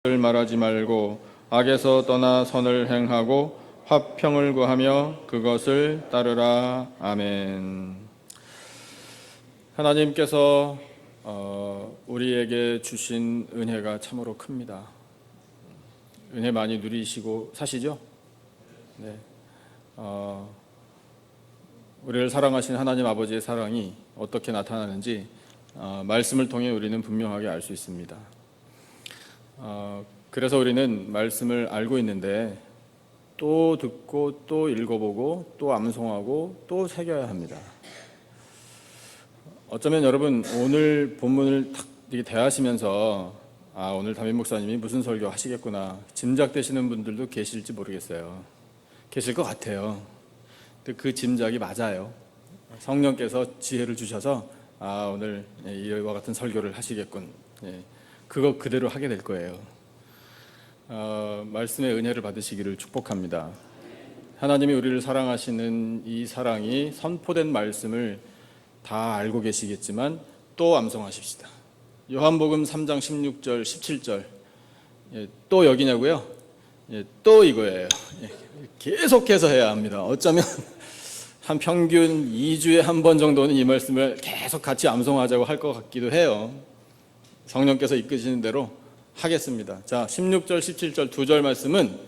말하지 말고 악에서 떠나 선을 행하고 화평을 구하며 그것을 따르라. 아멘. 하나님께서 우리에게 주신 은혜가 참으로 큽니다. 은혜 많이 누리시고 사시죠? 네. 우리를 사랑하신 하나님 아버지의 사랑이 어떻게 나타나는지 말씀을 통해 우리는 분명하게 알 수 있습니다. 그래서 우리는 말씀을 알고 있는데 또 듣고 또 읽어보고 또 암송하고 또 새겨야 합니다. 어쩌면 여러분 오늘 본문을 딱 대하시면서 오늘 담임 목사님이 무슨 설교 하시겠구나 짐작되시는 분들도 계실지 모르겠어요. 계실 것 같아요. 근데 그 짐작이 맞아요. 성령께서 지혜를 주셔서 오늘 이와 같은 설교를 하시겠군, 그거 그대로 하게 될 거예요. 말씀의 은혜를 받으시기를 축복합니다. 하나님이 우리를 사랑하시는 이 사랑이 선포된 말씀을 다 알고 계시겠지만 또 암송하십시다. 요한복음 3장 16절 17절 또 여기냐고요? 또 이거예요. 계속해서 해야 합니다. 어쩌면 한 평균 2주에 한 번 정도는 이 말씀을 계속 같이 암송하자고 할 것 같기도 해요. 성령께서 이끄시는 대로 하겠습니다. 자, 16절, 17절 두 절 말씀은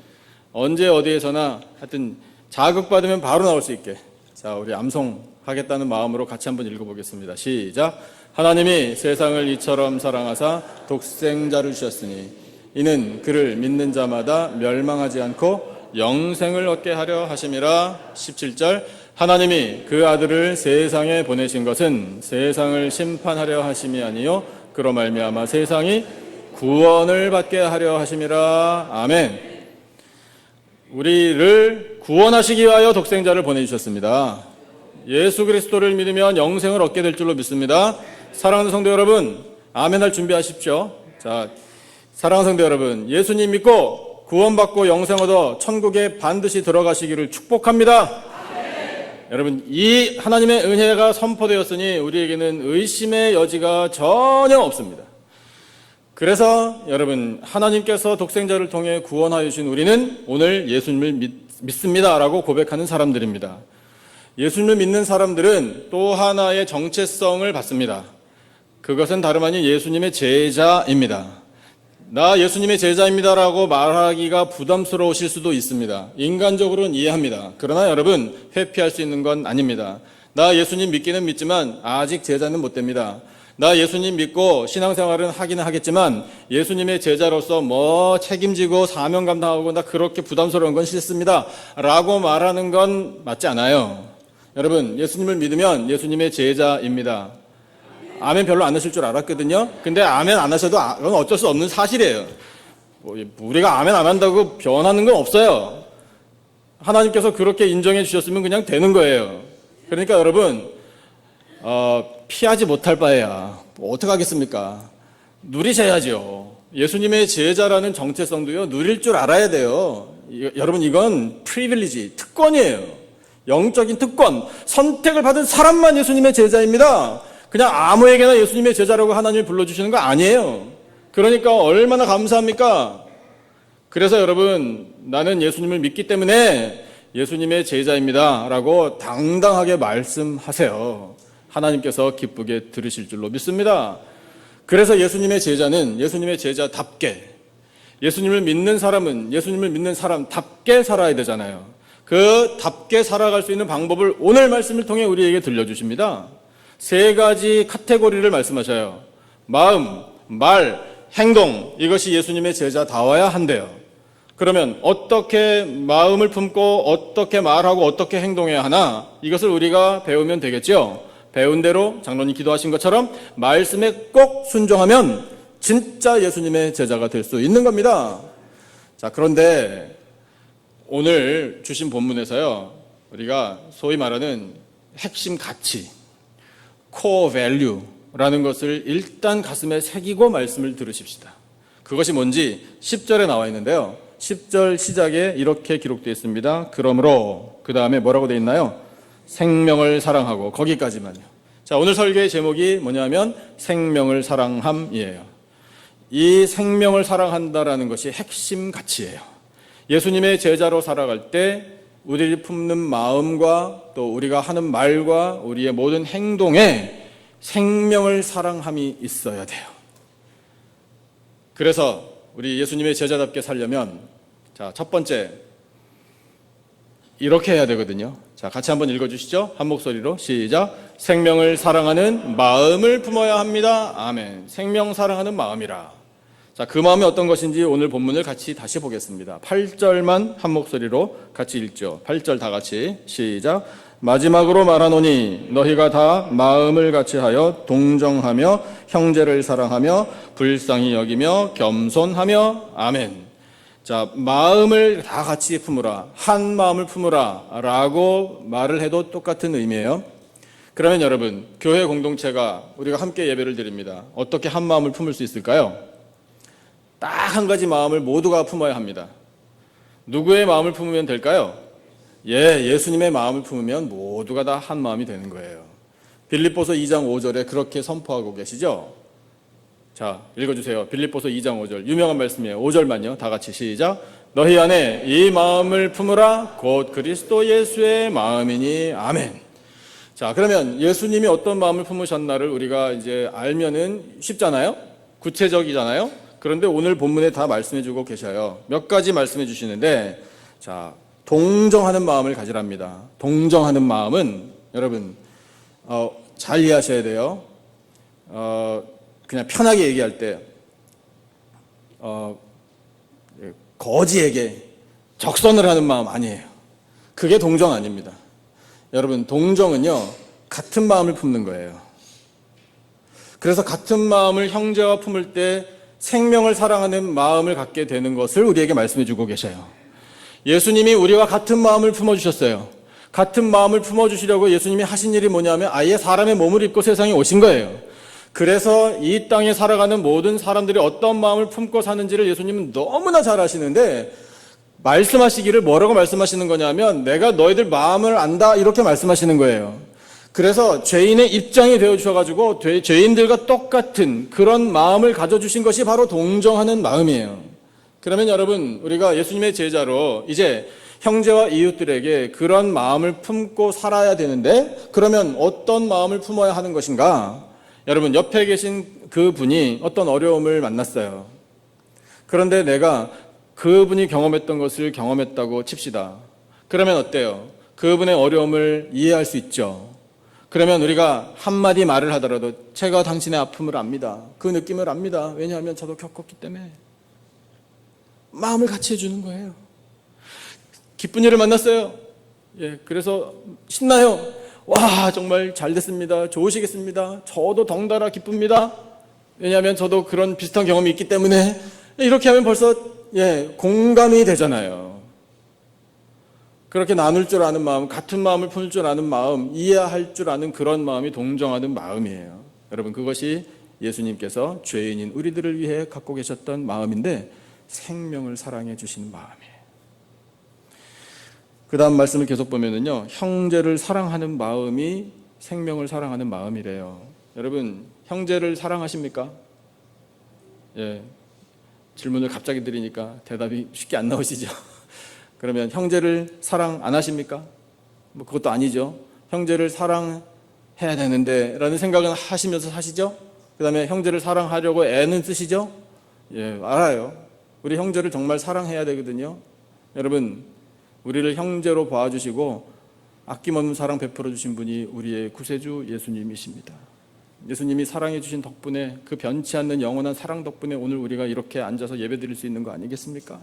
언제 어디에서나 하여튼 자극받으면 바로 나올 수 있게 자, 우리 암송하겠다는 마음으로 같이 한번 읽어보겠습니다. 시작. 하나님이 세상을 이처럼 사랑하사 독생자를 주셨으니 이는 그를 믿는 자마다 멸망하지 않고 영생을 얻게 하려 하심이라. 17절. 하나님이 그 아들을 세상에 보내신 것은 세상을 심판하려 하심이 아니요 그로 말미암아 세상이 구원을 받게 하려 하심이라. 아멘. 우리를 구원하시기 위하여 독생자를 보내주셨습니다. 예수 그리스도를 믿으면 영생을 얻게 될 줄로 믿습니다. 사랑하는 성도 여러분, 아멘 할 준비하십시오. 자, 사랑하는 성도 여러분, 예수님 믿고 구원받고 영생 얻어 천국에 반드시 들어가시기를 축복합니다. 여러분, 이 하나님의 은혜가 선포되었으니 우리에게는 의심의 여지가 전혀 없습니다. 그래서 여러분, 하나님께서 독생자를 통해 구원하여 주신 우리는 오늘 예수님을 믿습니다라고 고백하는 사람들입니다. 예수님을 믿는 사람들은 또 하나의 정체성을 받습니다. 그것은 다름 아닌 예수님의 제자입니다. 나 예수님의 제자입니다라고 말하기가 부담스러우실 수도 있습니다. 인간적으로는 이해합니다. 그러나 여러분, 회피할 수 있는 건 아닙니다. 나 예수님 믿기는 믿지만 아직 제자는 못 됩니다. 나 예수님 믿고 신앙생활은 하기는 하겠지만 예수님의 제자로서 책임지고 사명 감당하고 나 그렇게 부담스러운 건 싫습니다 라고 말하는 건 맞지 않아요. 여러분, 예수님을 믿으면 예수님의 제자입니다. 아멘 별로 안 하실 줄 알았거든요. 근데 아멘 안 하셔도 그건 어쩔 수 없는 사실이에요. 우리가 아멘 안 한다고 변하는 건 없어요. 하나님께서 그렇게 인정해 주셨으면 그냥 되는 거예요. 그러니까 여러분, 피하지 못할 바에야 어떡하겠습니까? 누리셔야죠. 예수님의 제자라는 정체성도요, 누릴 줄 알아야 돼요. 여러분, 이건 프리빌리지, 특권이에요. 영적인 특권, 선택을 받은 사람만 예수님의 제자입니다. 그냥 아무에게나 예수님의 제자라고 하나님이 불러주시는 거 아니에요. 그러니까 얼마나 감사합니까? 그래서 여러분, 나는 예수님을 믿기 때문에 예수님의 제자입니다 라고 당당하게 말씀하세요. 하나님께서 기쁘게 들으실 줄로 믿습니다. 그래서 예수님의 제자는 예수님의 제자답게, 예수님을 믿는 사람은 예수님을 믿는 사람답게 살아야 되잖아요. 그 답게 살아갈 수 있는 방법을 오늘 말씀을 통해 우리에게 들려주십니다. 세 가지 카테고리를 말씀하셔요. 마음, 말, 행동, 이것이 예수님의 제자다워야 한대요. 그러면 어떻게 마음을 품고 어떻게 말하고 어떻게 행동해야 하나, 이것을 우리가 배우면 되겠죠. 배운 대로 장로님 기도하신 것처럼 말씀에 꼭 순종하면 진짜 예수님의 제자가 될 수 있는 겁니다. 자, 그런데 오늘 주신 본문에서요, 우리가 소위 말하는 핵심 가치, core value라는 것을 일단 가슴에 새기고 말씀을 들으십시다. 그것이 뭔지 10절에 나와 있는데요. 10절 시작에 이렇게 기록되어 있습니다. 그러므로, 그 다음에 뭐라고 되어 있나요? 생명을 사랑하고, 거기까지만요. 자, 오늘 설교의 제목이 뭐냐면 생명을 사랑함이에요. 이 생명을 사랑한다라는 것이 핵심 가치예요. 예수님의 제자로 살아갈 때 우리를 품는 마음과 또 우리가 하는 말과 우리의 모든 행동에 생명을 사랑함이 있어야 돼요. 그래서 우리 예수님의 제자답게 살려면 자, 첫 번째 이렇게 해야 되거든요. 자, 같이 한번 읽어주시죠. 한 목소리로 시작. 생명을 사랑하는 마음을 품어야 합니다. 아멘. 생명 사랑하는 마음이라. 자, 그 마음이 어떤 것인지 오늘 본문을 같이 다시 보겠습니다. 8절만 한 목소리로 같이 읽죠. 8절 다 같이 시작. 마지막으로 말하노니 너희가 다 마음을 같이하여 동정하며 형제를 사랑하며 불쌍히 여기며 겸손하며 아멘. 자, 마음을 다 같이 품으라, 한 마음을 품으라 라고 말을 해도 똑같은 의미예요. 그러면 여러분, 교회 공동체가 우리가 함께 예배를 드립니다. 어떻게 한 마음을 품을 수 있을까요? 딱 한 가지 마음을 모두가 품어야 합니다. 누구의 마음을 품으면 될까요? 예수님의 마음을 품으면 모두가 다 한 마음이 되는 거예요. 빌립보서 2장 5절에 그렇게 선포하고 계시죠? 자, 읽어주세요. 빌립보서 2장 5절. 유명한 말씀이에요. 5절만요. 다 같이 시작. 너희 안에 이 마음을 품으라. 곧 그리스도 예수의 마음이니. 아멘. 자, 그러면 예수님이 어떤 마음을 품으셨나를 우리가 이제 알면은 쉽잖아요? 구체적이잖아요? 그런데 오늘 본문에 다 말씀해 주고 계셔요. 몇 가지 말씀해 주시는데, 자, 동정하는 마음을 가지랍니다. 동정하는 마음은 여러분, 잘 이해하셔야 돼요. 그냥 편하게 얘기할 때 거지에게 적선을 하는 마음 아니에요. 그게 동정 아닙니다. 여러분, 동정은요 같은 마음을 품는 거예요. 그래서 같은 마음을 형제와 품을 때 생명을 사랑하는 마음을 갖게 되는 것을 우리에게 말씀해 주고 계셔요. 예수님이 우리와 같은 마음을 품어주셨어요. 같은 마음을 품어주시려고 예수님이 하신 일이 뭐냐면 아예 사람의 몸을 입고 세상에 오신 거예요. 그래서 이 땅에 살아가는 모든 사람들이 어떤 마음을 품고 사는지를 예수님은 너무나 잘 아시는데 말씀하시기를 뭐라고 말씀하시는 거냐면 내가 너희들 마음을 안다 이렇게 말씀하시는 거예요. 그래서 죄인의 입장이 되어주셔가지고 죄인들과 똑같은 그런 마음을 가져주신 것이 바로 동정하는 마음이에요. 그러면 여러분, 우리가 예수님의 제자로 이제 형제와 이웃들에게 그런 마음을 품고 살아야 되는데 그러면 어떤 마음을 품어야 하는 것인가? 여러분, 옆에 계신 그 분이 어떤 어려움을 만났어요. 그런데 내가 그분이 경험했던 것을 경험했다고 칩시다. 그러면 어때요? 그분의 어려움을 이해할 수 있죠. 그러면 우리가 한마디 말을 하더라도 제가 당신의 아픔을 압니다. 그 느낌을 압니다. 왜냐하면 저도 겪었기 때문에. 마음을 같이 해주는 거예요. 기쁜 일을 만났어요. 그래서 신나요. 와, 정말 잘 됐습니다. 좋으시겠습니다. 저도 덩달아 기쁩니다. 왜냐하면 저도 그런 비슷한 경험이 있기 때문에. 이렇게 하면 벌써 공감이 되잖아요. 그렇게 나눌 줄 아는 마음, 같은 마음을 품을 줄 아는 마음, 이해할 줄 아는 그런 마음이 동정하는 마음이에요. 여러분, 그것이 예수님께서 죄인인 우리들을 위해 갖고 계셨던 마음인데 생명을 사랑해 주시는 마음이에요. 그 다음 말씀을 계속 보면은요, 형제를 사랑하는 마음이 생명을 사랑하는 마음이래요. 여러분, 형제를 사랑하십니까? 질문을 갑자기 드리니까 대답이 쉽게 안 나오시죠? 그러면 형제를 사랑 안 하십니까? 뭐 그것도 아니죠. 형제를 사랑해야 되는데 라는 생각은 하시면서 사시죠? 그 다음에 형제를 사랑하려고 애는 쓰시죠? 알아요. 우리 형제를 정말 사랑해야 되거든요. 여러분, 우리를 형제로 봐주시고 아낌없는 사랑 베풀어 주신 분이 우리의 구세주 예수님이십니다. 예수님이 사랑해 주신 덕분에 그 변치 않는 영원한 사랑 덕분에 오늘 우리가 이렇게 앉아서 예배드릴 수 있는 거 아니겠습니까?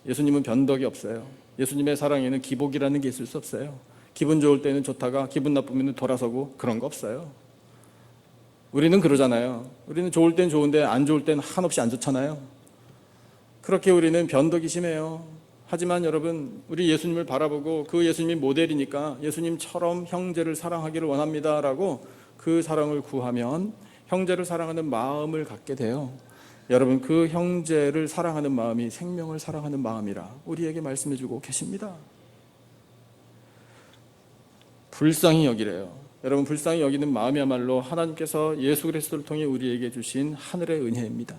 예수님은 변덕이 없어요. 예수님의 사랑에는 기복이라는 게 있을 수 없어요. 기분 좋을 때는 좋다가 기분 나쁘면 돌아서고 그런 거 없어요. 우리는 그러잖아요. 우리는 좋을 땐 좋은데 안 좋을 땐 한없이 안 좋잖아요. 그렇게 우리는 변덕이 심해요. 하지만 여러분, 우리 예수님을 바라보고 그 예수님이 모델이니까 예수님처럼 형제를 사랑하기를 원합니다라고 그 사랑을 구하면 형제를 사랑하는 마음을 갖게 돼요. 여러분, 그 형제를 사랑하는 마음이 생명을 사랑하는 마음이라 우리에게 말씀해주고 계십니다. 불쌍히 여기래요. 여러분, 불쌍히 여기는 마음이야말로 하나님께서 예수 그리스도를 통해 우리에게 주신 하늘의 은혜입니다.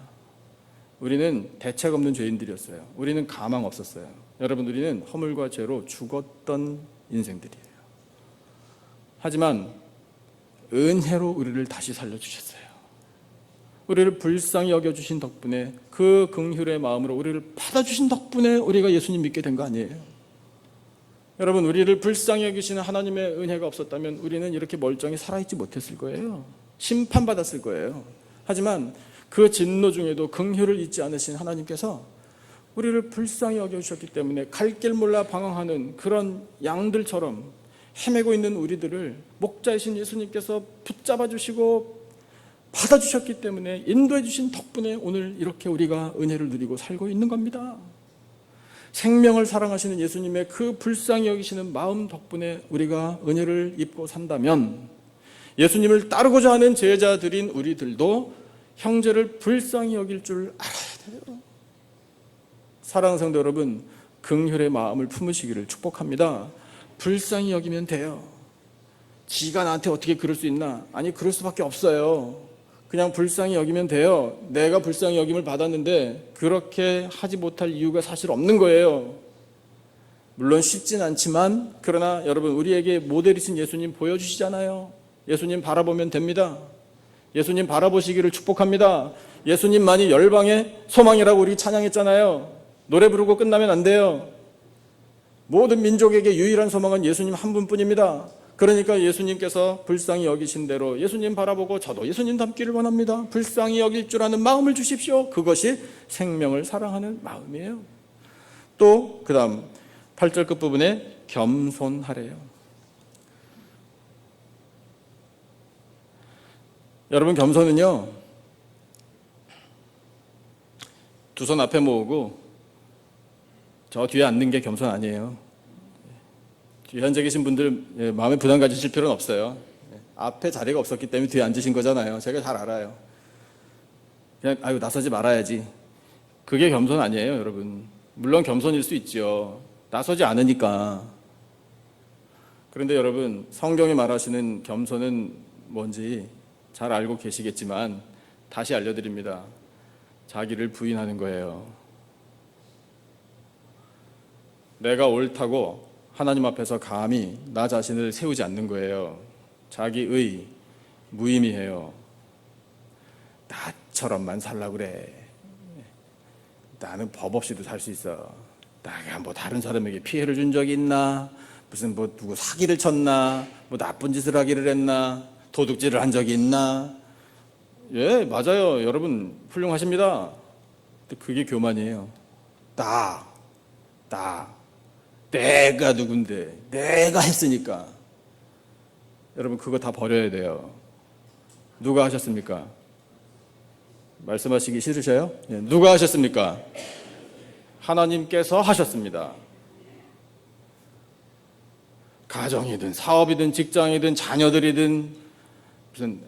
우리는 대책 없는 죄인들이었어요. 우리는 가망 없었어요. 여러분, 우리는 허물과 죄로 죽었던 인생들이에요. 하지만 은혜로 우리를 다시 살려주셨어요. 우리를 불쌍히 여겨주신 덕분에, 그 긍휼의 마음으로 우리를 받아주신 덕분에 우리가 예수님 믿게 된 거 아니에요? 여러분, 우리를 불쌍히 여기시는 하나님의 은혜가 없었다면 우리는 이렇게 멀쩡히 살아있지 못했을 거예요. 심판받았을 거예요. 하지만 그 진노 중에도 긍휼을 잊지 않으신 하나님께서 우리를 불쌍히 여겨주셨기 때문에 갈 길 몰라 방황하는 그런 양들처럼 헤매고 있는 우리들을 목자이신 예수님께서 붙잡아 주시고 받아주셨기 때문에, 인도해 주신 덕분에 오늘 이렇게 우리가 은혜를 누리고 살고 있는 겁니다. 생명을 사랑하시는 예수님의 그 불쌍히 여기시는 마음 덕분에 우리가 은혜를 입고 산다면, 예수님을 따르고자 하는 제자들인 우리들도 형제를 불쌍히 여길 줄 알아야 돼요. 사랑하는 성도 여러분, 긍휼의 마음을 품으시기를 축복합니다. 불쌍히 여기면 돼요. 지가 나한테 어떻게 그럴 수 있나? 아니, 그럴 수밖에 없어요. 그냥 불쌍히 여기면 돼요. 내가 불쌍히 여김을 받았는데 그렇게 하지 못할 이유가 사실 없는 거예요. 물론 쉽진 않지만, 그러나 여러분, 우리에게 모델이신 예수님 보여주시잖아요. 예수님 바라보면 됩니다. 예수님 바라보시기를 축복합니다. 예수님만이 열방의 소망이라고 우리 찬양했잖아요. 노래 부르고 끝나면 안 돼요. 모든 민족에게 유일한 소망은 예수님 한 분뿐입니다. 그러니까 예수님께서 불쌍히 여기신 대로 예수님 바라보고 저도 예수님 닮기를 원합니다. 불쌍히 여길 줄 아는 마음을 주십시오. 그것이 생명을 사랑하는 마음이에요. 또 그 다음 8절 끝부분에 겸손하래요. 여러분, 겸손은요, 두 손 앞에 모으고 저 뒤에 앉는 게 겸손 아니에요. 뒤에 앉아 계신 분들 마음에 부담 가지실 필요는 없어요. 앞에 자리가 없었기 때문에 뒤에 앉으신 거잖아요. 제가 잘 알아요. 그냥 나서지 말아야지. 그게 겸손 아니에요, 여러분. 물론 겸손일 수 있죠. 나서지 않으니까. 그런데 여러분, 성경이 말하시는 겸손은 뭔지 잘 알고 계시겠지만 다시 알려드립니다. 자기를 부인하는 거예요. 내가 옳다고 하나님 앞에서 감히 나 자신을 세우지 않는 거예요. 자기의 무의미해요. 나처럼만 살라고 그래. 나는 법 없이도 살 수 있어. 내가 뭐 다른 사람에게 피해를 준 적이 있나? 무슨 뭐 누구 사기를 쳤나? 뭐 나쁜 짓을 하기를 했나? 도둑질을 한 적이 있나? 예, 맞아요. 여러분 훌륭하십니다. 근데 그게 교만이에요. 내가 누군데, 내가 했으니까. 여러분, 그거 다 버려야 돼요. 누가 하셨습니까? 말씀하시기 싫으셔요? 누가 하셨습니까? 하나님께서 하셨습니다. 가정이든 사업이든 직장이든 자녀들이든 무슨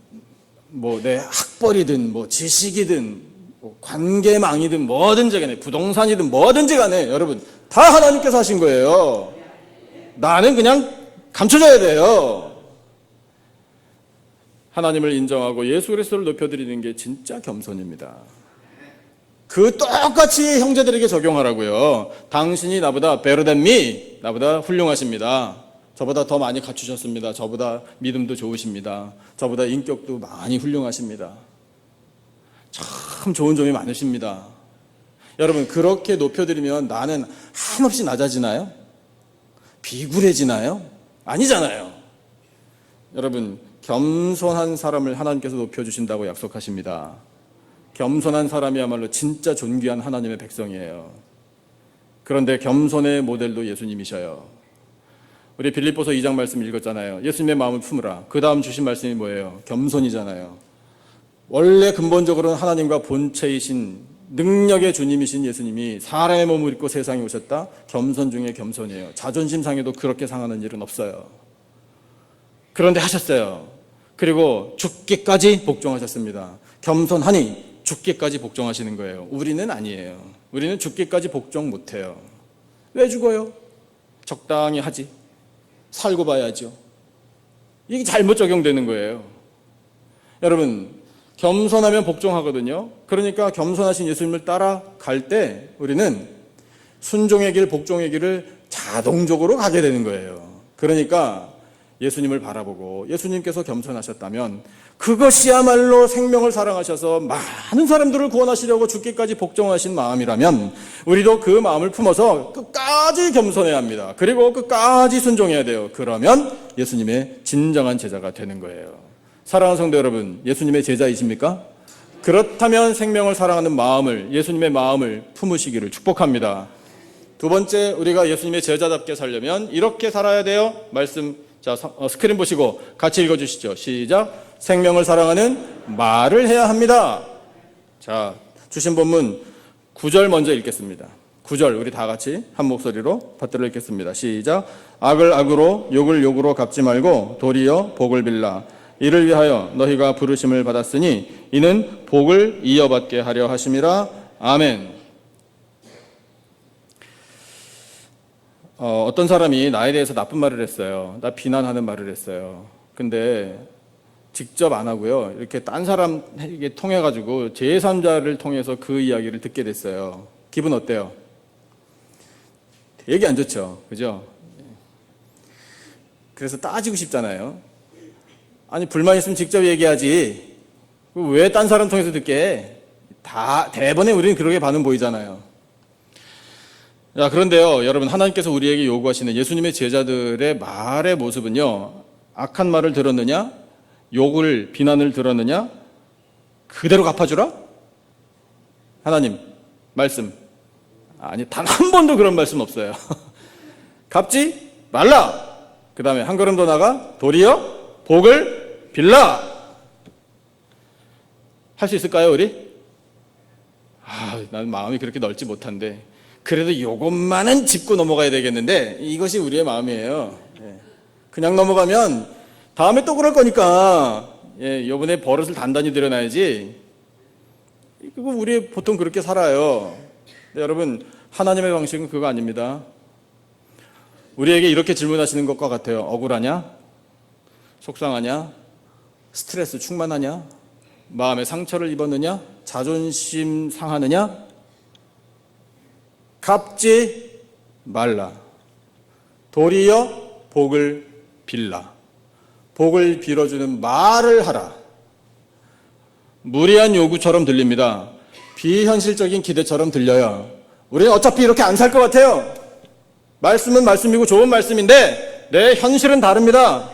뭐 내 학벌이든 뭐 지식이든 뭐 관계망이든 뭐든지 간에, 부동산이든 뭐든지 간에 여러분 다 하나님께서 하신 거예요. 나는 그냥 감춰줘야 돼요. 하나님을 인정하고 예수 그리스도를 높여드리는 게 진짜 겸손입니다. 그 똑같이 형제들에게 적용하라고요. 당신이 나보다 better than me, 나보다 훌륭하십니다. 저보다 더 많이 갖추셨습니다. 저보다 믿음도 좋으십니다. 저보다 인격도 많이 훌륭하십니다. 참 좋은 점이 많으십니다. 여러분, 그렇게 높여드리면 나는 한없이 낮아지나요? 비굴해지나요? 아니잖아요. 여러분, 겸손한 사람을 하나님께서 높여주신다고 약속하십니다. 겸손한 사람이야말로 진짜 존귀한 하나님의 백성이에요. 그런데 겸손의 모델도 예수님이셔요. 우리 빌립보서 2장 말씀 읽었잖아요. 예수님의 마음을 품으라. 그 다음 주신 말씀이 뭐예요? 겸손이잖아요. 원래 근본적으로는 하나님과 본체이신 능력의 주님이신 예수님이 사람의 몸을 입고 세상에 오셨다? 겸손 중에 겸손이에요. 자존심 상해도 그렇게 상하는 일은 없어요. 그런데 하셨어요. 그리고 죽기까지 복종하셨습니다. 겸손하니 죽기까지 복종하시는 거예요. 우리는 아니에요. 우리는 죽기까지 복종 못해요. 왜 죽어요? 적당히 하지. 살고 봐야죠. 이게 잘못 적용되는 거예요. 여러분, 겸손하면 복종하거든요. 그러니까 겸손하신 예수님을 따라갈 때 우리는 순종의 길, 복종의 길을 자동적으로 가게 되는 거예요. 그러니까 예수님을 바라보고 예수님께서 겸손하셨다면 그것이야말로 생명을 사랑하셔서 많은 사람들을 구원하시려고 죽기까지 복종하신 마음이라면 우리도 그 마음을 품어서 끝까지 겸손해야 합니다. 그리고 끝까지 순종해야 돼요. 그러면 예수님의 진정한 제자가 되는 거예요. 사랑하는 성도 여러분, 예수님의 제자이십니까? 그렇다면 생명을 사랑하는 마음을, 예수님의 마음을 품으시기를 축복합니다. 두 번째, 우리가 예수님의 제자답게 살려면 이렇게 살아야 돼요. 말씀, 자, 스크린 보시고 같이 읽어주시죠. 시작. 생명을 사랑하는 말을 해야 합니다. 자, 주신 본문 9절 먼저 읽겠습니다. 9절 우리 다 같이 한 목소리로 받들어 읽겠습니다. 시작. 악을 악으로 욕을 욕으로 갚지 말고 도리어 복을 빌라. 이를 위하여 너희가 부르심을 받았으니 이는 복을 이어받게 하려 하심이라. 아멘. 어떤 사람이 나에 대해서 나쁜 말을 했어요. 나 비난하는 말을 했어요. 근데 직접 안 하고요. 이렇게 딴 사람에게 통해가지고 제3자를 통해서 그 이야기를 듣게 됐어요. 기분 어때요? 되게 안 좋죠. 그죠? 그래서 따지고 싶잖아요. 아니, 불만 있으면 직접 얘기하지. 왜 딴 사람 통해서 듣게? 대번에 우리는 그렇게 반응 보이잖아요. 자, 그런데요, 여러분, 하나님께서 우리에게 요구하시는 예수님의 제자들의 말의 모습은요, 악한 말을 들었느냐? 욕을, 비난을 들었느냐? 그대로 갚아주라? 하나님, 말씀. 아니, 단 한 번도 그런 말씀 없어요. 갚지 말라! 그 다음에 한 걸음 더 나가, 도리어 복을 빌라! 할 수 있을까요, 우리? 난 마음이 그렇게 넓지 못한데. 그래도 요것만은 짚고 넘어가야 되겠는데, 이것이 우리의 마음이에요. 그냥 넘어가면 다음에 또 그럴 거니까, 요번에 버릇을 단단히 들여놔야지. 그거 우리 보통 그렇게 살아요. 근데 여러분, 하나님의 방식은 그거 아닙니다. 우리에게 이렇게 질문하시는 것과 같아요. 억울하냐? 속상하냐? 스트레스 충만하냐? 마음에 상처를 입었느냐? 자존심 상하느냐? 갚지 말라. 도리어 복을 빌라. 복을 빌어주는 말을 하라. 무리한 요구처럼 들립니다. 비현실적인 기대처럼 들려요. 우리는 어차피 이렇게 안 살 것 같아요. 말씀은 말씀이고 좋은 말씀인데 내 현실은 다릅니다.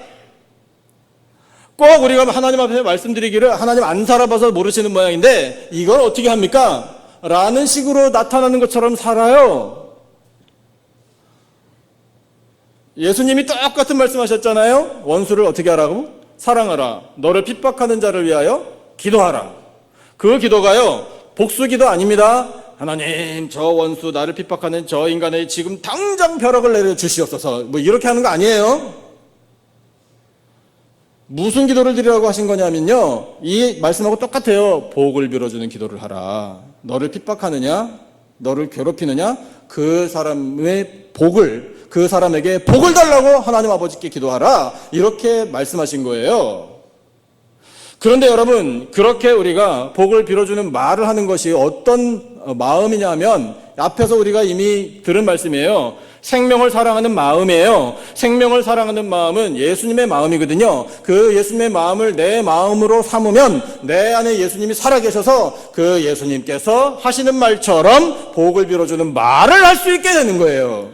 꼭 우리가 하나님 앞에 말씀드리기를 하나님 안 살아봐서 모르시는 모양인데 이걸 어떻게 합니까? 라는 식으로 나타나는 것처럼 살아요. 예수님이 똑같은 말씀하셨잖아요. 원수를 어떻게 하라고? 사랑하라. 너를 핍박하는 자를 위하여 기도하라. 그 기도가요, 복수기도 아닙니다. 하나님, 저 원수, 나를 핍박하는 저 인간의 지금 당장 벼락을 내려주시옵소서. 뭐 이렇게 하는 거 아니에요. 무슨 기도를 드리라고 하신 거냐면요, 이 말씀하고 똑같아요. 복을 빌어주는 기도를 하라. 너를 핍박하느냐, 너를 괴롭히느냐, 그 사람의 복을, 그 사람에게 복을 달라고 하나님 아버지께 기도하라. 이렇게 말씀하신 거예요. 그런데 여러분, 그렇게 우리가 복을 빌어주는 말을 하는 것이 어떤 마음이냐 하면 앞에서 우리가 이미 들은 말씀이에요. 생명을 사랑하는 마음이에요. 생명을 사랑하는 마음은 예수님의 마음이거든요. 그 예수님의 마음을 내 마음으로 삼으면 내 안에 예수님이 살아계셔서 그 예수님께서 하시는 말처럼 복을 빌어주는 말을 할 수 있게 되는 거예요.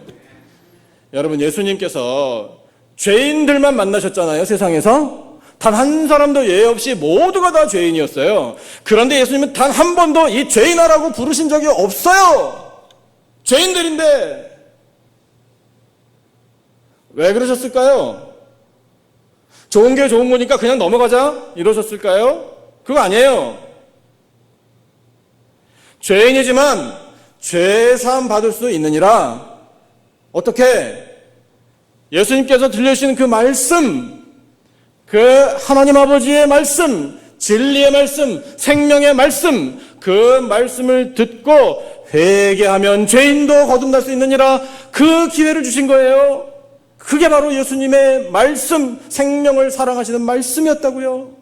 여러분, 예수님께서 죄인들만 만나셨잖아요, 세상에서. 단 한 사람도 예외 없이 모두가 다 죄인이었어요. 그런데 예수님은 단 한 번도 이 죄인아라고 부르신 적이 없어요. 죄인들인데. 왜 그러셨을까요? 좋은 게 좋은 거니까 그냥 넘어가자 이러셨을까요? 그거 아니에요. 죄인이지만 죄사함 받을 수 있느니라. 어떻게? 예수님께서 들려주시는 그 말씀, 그 하나님 아버지의 말씀, 진리의 말씀, 생명의 말씀, 그 말씀을 듣고 회개하면 죄인도 거듭날 수 있느니라. 그 기회를 주신 거예요. 그게 바로 예수님의 말씀, 생명을 사랑하시는 말씀이었다고요.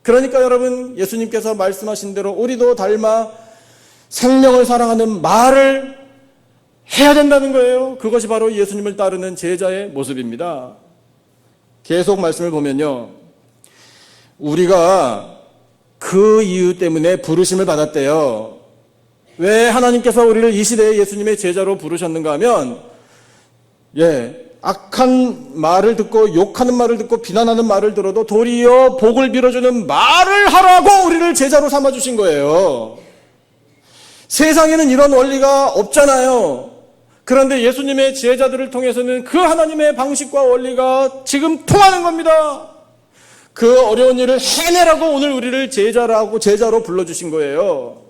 그러니까 여러분, 예수님께서 말씀하신 대로 우리도 닮아 생명을 사랑하는 말을 해야 된다는 거예요. 그것이 바로 예수님을 따르는 제자의 모습입니다. 계속 말씀을 보면요, 우리가 그 이유 때문에 부르심을 받았대요. 왜 하나님께서 우리를 이 시대에 예수님의 제자로 부르셨는가 하면, 악한 말을 듣고 욕하는 말을 듣고 비난하는 말을 들어도 도리어 복을 빌어주는 말을 하라고 우리를 제자로 삼아주신 거예요. 세상에는 이런 원리가 없잖아요. 그런데 예수님의 제자들을 통해서는 그 하나님의 방식과 원리가 지금 통하는 겁니다. 그 어려운 일을 해내라고 오늘 우리를 제자로 불러주신 거예요.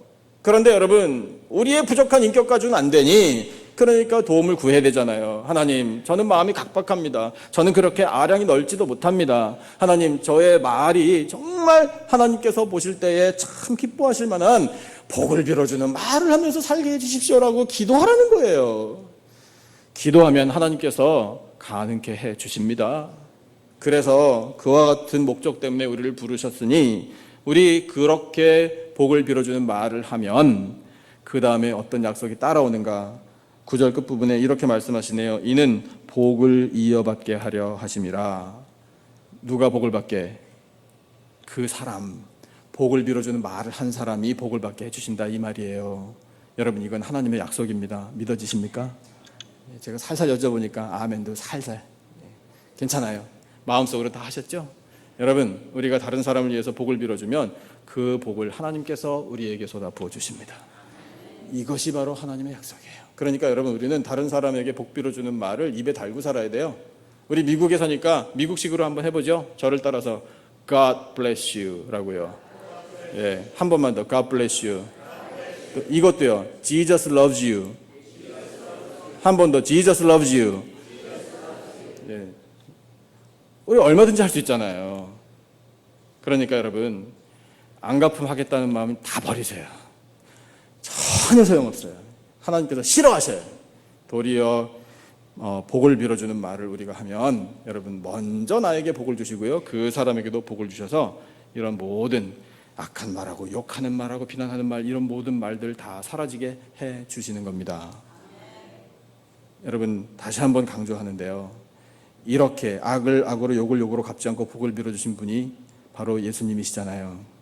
그런데 여러분, 우리의 부족한 인격 가지고는 안 되니, 그러니까 도움을 구해야 되잖아요. 하나님, 저는 마음이 각박합니다. 저는 그렇게 아량이 넓지도 못합니다. 하나님, 저의 말이 정말 하나님께서 보실 때에 참 기뻐하실 만한 복을 빌어주는 말을 하면서 살게 해주십시오라고 기도하라는 거예요. 기도하면 하나님께서 가능케 해주십니다. 그래서 그와 같은 목적 때문에 우리를 부르셨으니, 우리 그렇게 복을 빌어주는 말을 하면 그 다음에 어떤 약속이 따라오는가? 9절 끝부분에 이렇게 말씀하시네요. 이는 복을 이어받게 하려 하심이라. 누가 복을 받게? 그 사람, 복을 빌어주는 말을 한 사람이 복을 받게 해주신다, 이 말이에요. 여러분, 이건 하나님의 약속입니다. 믿어지십니까? 제가 살살 여쭤보니까 아멘도 살살. 괜찮아요. 마음속으로 다 하셨죠? 여러분, 우리가 다른 사람을 위해서 복을 빌어주면 그 복을 하나님께서 우리에게 쏟아 부어주십니다. 이것이 바로 하나님의 약속이에요. 그러니까 여러분, 우리는 다른 사람에게 복 빌어주는 말을 입에 달고 살아야 돼요. 우리 미국에 사니까 미국식으로 한번 해보죠. 저를 따라서 God bless you 라고요. 한 번만 더 God bless you. 또 이것도요. Jesus loves you. 한 번 더 Jesus loves you. 우리 얼마든지 할 수 있잖아요. 그러니까 여러분, 안갚음하겠다는 마음 다 버리세요. 전혀 소용없어요. 하나님께서 싫어하셔요. 도리어 복을 빌어주는 말을 우리가 하면 여러분, 먼저 나에게 복을 주시고요, 그 사람에게도 복을 주셔서 이런 모든 악한 말하고 욕하는 말하고 비난하는 말, 이런 모든 말들 다 사라지게 해 주시는 겁니다. 여러분, 다시 한번 강조하는데요, 이렇게 악을 악으로 욕을 욕으로 갚지 않고 복을 빌어주신 분이 바로 예수님이시잖아요.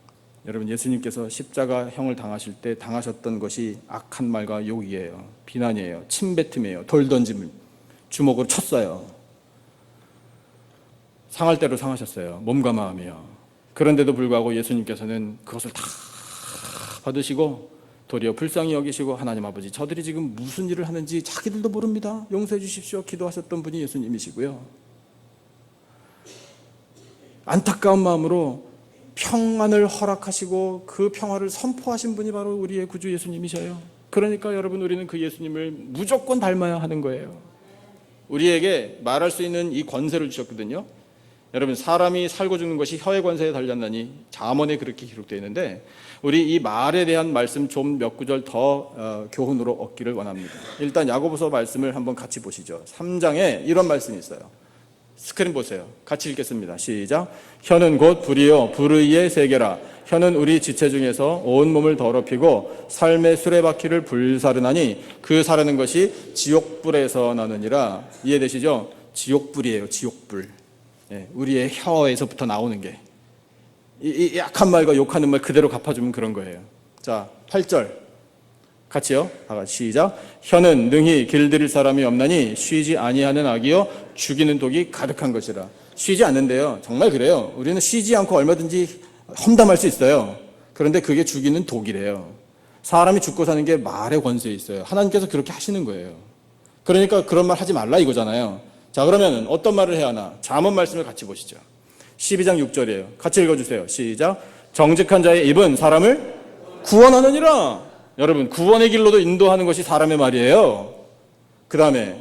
여러분, 예수님께서 십자가형을 당하실 때 당하셨던 것이 악한 말과 욕이에요. 비난이에요. 침뱉음이에요. 돌 던짐을 주먹으로 쳤어요. 상할 대로 상하셨어요. 몸과 마음이요. 그런데도 불구하고 예수님께서는 그것을 다 받으시고 도리어 불쌍히 여기시고, 하나님 아버지, 저들이 지금 무슨 일을 하는지 자기들도 모릅니다. 용서해 주십시오. 기도하셨던 분이 예수님이시고요. 안타까운 마음으로 평안을 허락하시고 그 평화를 선포하신 분이 바로 우리의 구주 예수님이셔요. 그러니까 여러분, 우리는 그 예수님을 무조건 닮아야 하는 거예요. 우리에게 말할 수 있는 이 권세를 주셨거든요. 여러분, 사람이 살고 죽는 것이 혀의 권세에 달렸나니, 잠언에 그렇게 기록되어 있는데, 우리 이 말에 대한 말씀 좀 몇 구절 더 교훈으로 얻기를 원합니다. 일단 야고보서 말씀을 한번 같이 보시죠. 3장에 이런 말씀이 있어요. 스크린 보세요. 같이 읽겠습니다. 시작. 혀는 곧 불이요 불의의 세계라. 혀는 우리 지체 중에서 온 몸을 더럽히고 삶의 수레바퀴를 불사르나니 그 사르는 것이 지옥불에서 나느니라. 이해되시죠? 지옥불이에요. 지옥불. 우리의 혀에서부터 나오는 게, 이 약한 말과 욕하는 말 그대로 갚아주면 그런 거예요. 자, 8절 같이요. 다 같이 시작. 혀는 능히 길들일 사람이 없나니 쉬지 아니하는 악이요 죽이는 독이 가득한 것이라. 쉬지 않는데요, 정말 그래요. 우리는 쉬지 않고 얼마든지 험담할 수 있어요. 그런데 그게 죽이는 독이래요. 사람이 죽고 사는 게 말의 권세에 있어요. 하나님께서 그렇게 하시는 거예요. 그러니까 그런 말 하지 말라 이거잖아요. 자, 그러면 어떤 말을 해야 하나? 잠언 말씀을 같이 보시죠. 12장 6절이에요. 같이 읽어주세요. 시작. 정직한 자의 입은 사람을 구원하느니라. 여러분, 구원의 길로도 인도하는 것이 사람의 말이에요. 그 다음에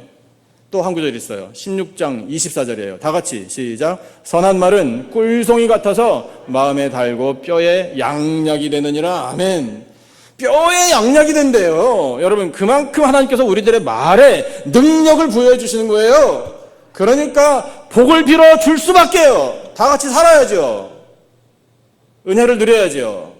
또 한 구절 있어요. 16장 24절이에요. 다 같이 시작. 선한 말은 꿀송이 같아서 마음에 달고 뼈에 양약이 되느니라. 아멘. 뼈에 양약이 된대요. 여러분, 그만큼 하나님께서 우리들의 말에 능력을 부여해 주시는 거예요. 그러니까 복을 빌어 줄 수밖에요. 다 같이 살아야죠. 은혜를 누려야지요.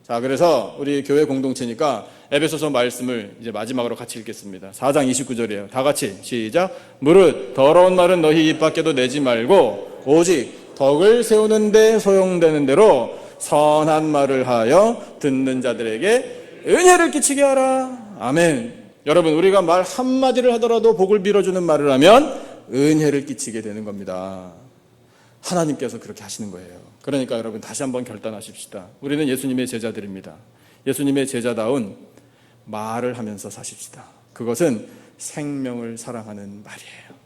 자, 그래서 우리 교회 공동체니까 에베소서 말씀을 이제 마지막으로 같이 읽겠습니다. 4장 29절이에요. 다 같이 시작. 무릇 더러운 말은 너희 입 밖에도 내지 말고 오직 덕을 세우는 데 소용되는 대로 선한 말을 하여 듣는 자들에게 은혜를 끼치게 하라. 아멘. 여러분, 우리가 말 한마디를 하더라도 복을 빌어주는 말을 하면 은혜를 끼치게 되는 겁니다. 하나님께서 그렇게 하시는 거예요. 그러니까 여러분, 다시 한번 결단하십시다. 우리는 예수님의 제자들입니다. 예수님의 제자다운 말을 하면서 사십시다. 그것은 생명을 사랑하는 말이에요.